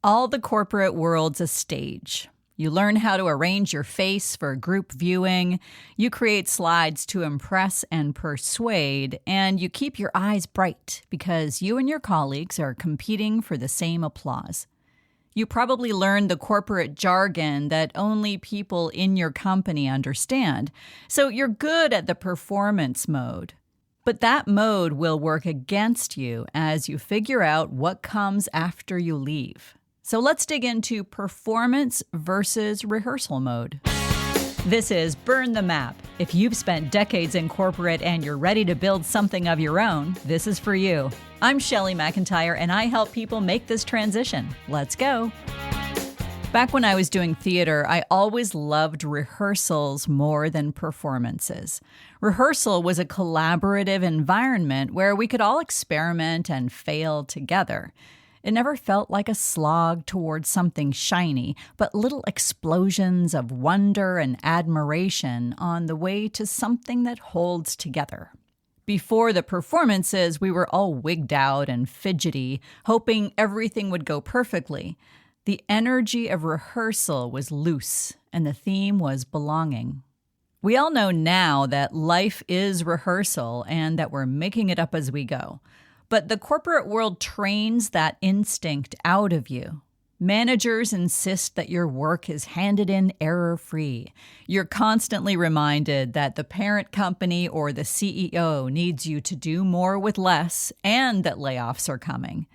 All the corporate world's a stage. You learn how to arrange your face for group viewing, you create slides to impress and persuade, and you keep your eyes bright because you and your colleagues are competing for the same applause. You probably learned the corporate jargon that only people in your company understand, so you're good at the performance mode. But that mode will work against you as you figure out what comes after you leave. So let's dig into performance versus rehearsal mode. This is Burn the Map. If you've spent decades in corporate and you're ready to build something of your own, this is for you. I'm Shelley McIntyre, and I help people make this transition. Let's go. Back when I was doing theater, I always loved rehearsals more than performances. Rehearsal was a collaborative environment where we could all experiment and fail together. It never felt like a slog towards something shiny, but little explosions of wonder and admiration on the way to something that holds together. Before the performances, we were all wigged out and fidgety, hoping everything would go perfectly. The energy of rehearsal was loose, and the theme was belonging. We all know now that life is rehearsal and that we're making it up as we go. But the corporate world trains that instinct out of you. Managers insist that your work is handed in error-free. You're constantly reminded that the parent company or the CEO needs you to do more with less and that layoffs are coming.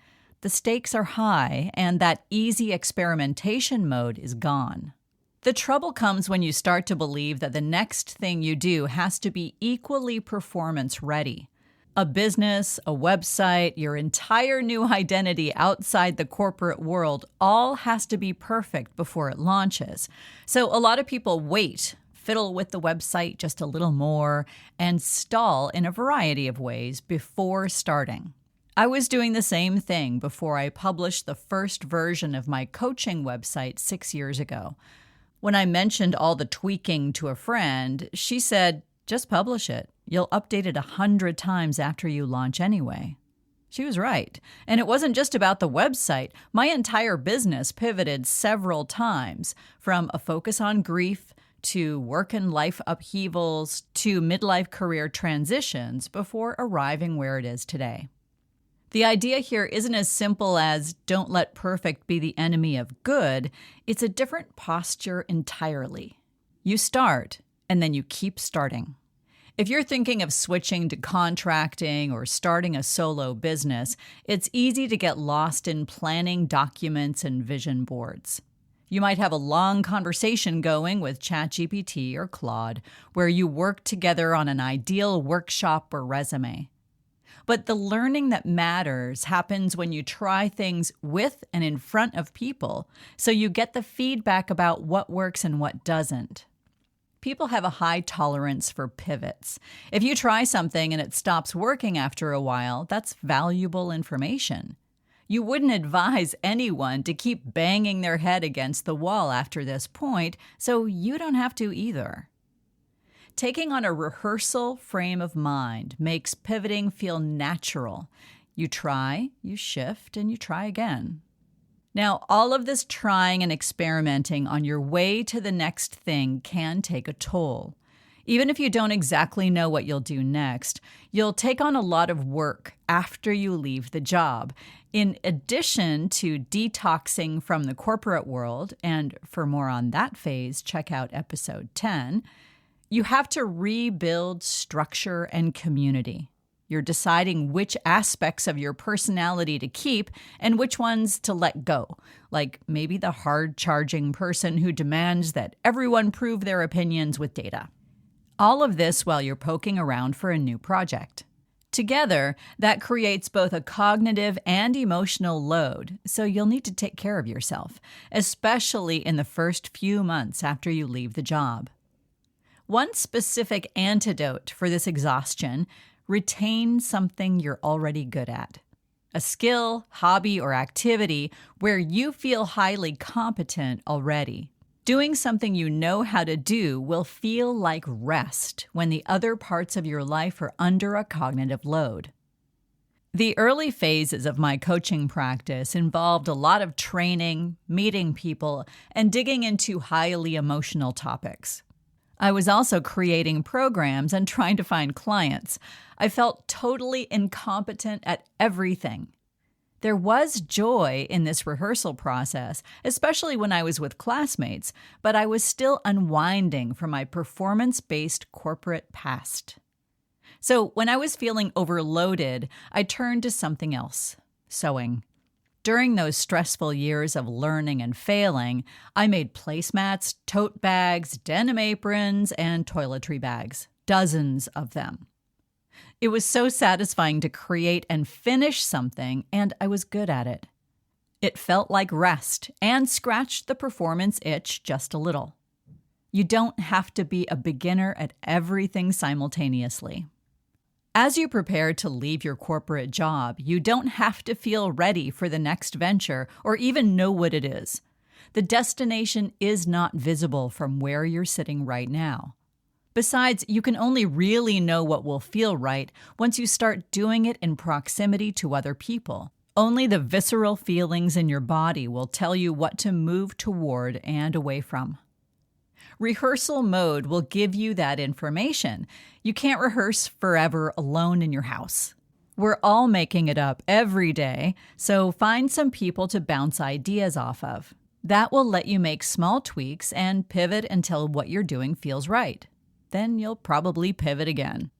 The stakes are high, and that easy experimentation mode is gone. The trouble comes when you start to believe that the next thing you do has to be equally performance-ready. A business, a website, your entire new identity outside the corporate world all has to be perfect before it launches. So a lot of people wait, fiddle with the website just a little more, and stall in a variety of ways before starting. I was doing the same thing before I published the first version of my coaching website 6 years ago. When I mentioned all the tweaking to a friend, she said, "Just publish it. You'll update it 100 times after you launch anyway." She was right. And it wasn't just about the website. My entire business pivoted several times, from a focus on grief to work and life upheavals to midlife career transitions before arriving where it is today. The idea here isn't as simple as don't let perfect be the enemy of good. It's a different posture entirely. You start, and then you keep starting. If you're thinking of switching to contracting or starting a solo business, it's easy to get lost in planning documents and vision boards. You might have a long conversation going with ChatGPT or Claude, where you work together on an ideal workshop or resume. But the learning that matters happens when you try things with and in front of people, so you get the feedback about what works and what doesn't. People have a high tolerance for pivots. If you try something and it stops working after a while, that's valuable information. You wouldn't advise anyone to keep banging their head against the wall after this point, so you don't have to either. Taking on a rehearsal frame of mind makes pivoting feel natural. You try, you shift, and you try again. Now, all of this trying and experimenting on your way to the next thing can take a toll. Even if you don't exactly know what you'll do next, you'll take on a lot of work after you leave the job. In addition to detoxing from the corporate world, and for more on that phase, check out episode 10, you have to rebuild structure and community. You're deciding which aspects of your personality to keep and which ones to let go, like maybe the hard-charging person who demands that everyone prove their opinions with data. All of this while you're poking around for a new project. Together, that creates both a cognitive and emotional load, so you'll need to take care of yourself, especially in the first few months after you leave the job. One specific antidote for this exhaustion: retain something you're already good at. A skill, hobby, or activity where you feel highly competent already. Doing something you know how to do will feel like rest when the other parts of your life are under a cognitive load. The early phases of my coaching practice involved a lot of training, meeting people, and digging into highly emotional topics. I was also creating programs and trying to find clients. I felt totally incompetent at everything. There was joy in this rehearsal process, especially when I was with classmates, but I was still unwinding from my performance-based corporate past. So when I was feeling overloaded, I turned to something else, sewing. During those stressful years of learning and failing, I made placemats, tote bags, denim aprons, and toiletry bags, dozens of them. It was so satisfying to create and finish something, and I was good at it. It felt like rest and scratched the performance itch just a little. You don't have to be a beginner at everything simultaneously. As you prepare to leave your corporate job, you don't have to feel ready for the next venture or even know what it is. The destination is not visible from where you're sitting right now. Besides, you can only really know what will feel right once you start doing it in proximity to other people. Only the visceral feelings in your body will tell you what to move toward and away from. Rehearsal mode will give you that information. You can't rehearse forever alone in your house. We're all making it up every day, so find some people to bounce ideas off of. That will let you make small tweaks and pivot until what you're doing feels right. Then you'll probably pivot again.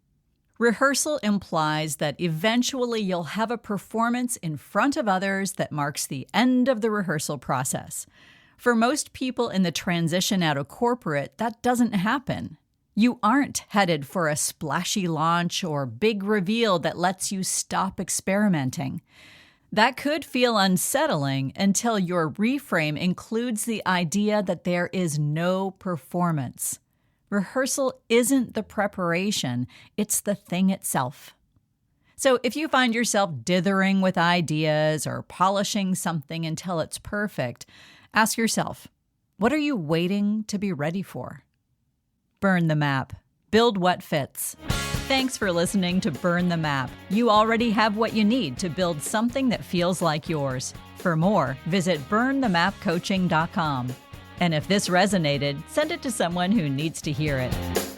Rehearsal implies that eventually you'll have a performance in front of others that marks the end of the rehearsal process. For most people in the transition out of corporate, that doesn't happen. You aren't headed for a splashy launch or big reveal that lets you stop experimenting. That could feel unsettling until your reframe includes the idea that there is no performance. Rehearsal isn't the preparation, it's the thing itself. So if you find yourself dithering with ideas or polishing something until it's perfect, ask yourself, what are you waiting to be ready for? Burn the map. Build what fits. Thanks for listening to Burn the Map. You already have what you need to build something that feels like yours. For more, visit burnthemapcoaching.com. And if this resonated, send it to someone who needs to hear it.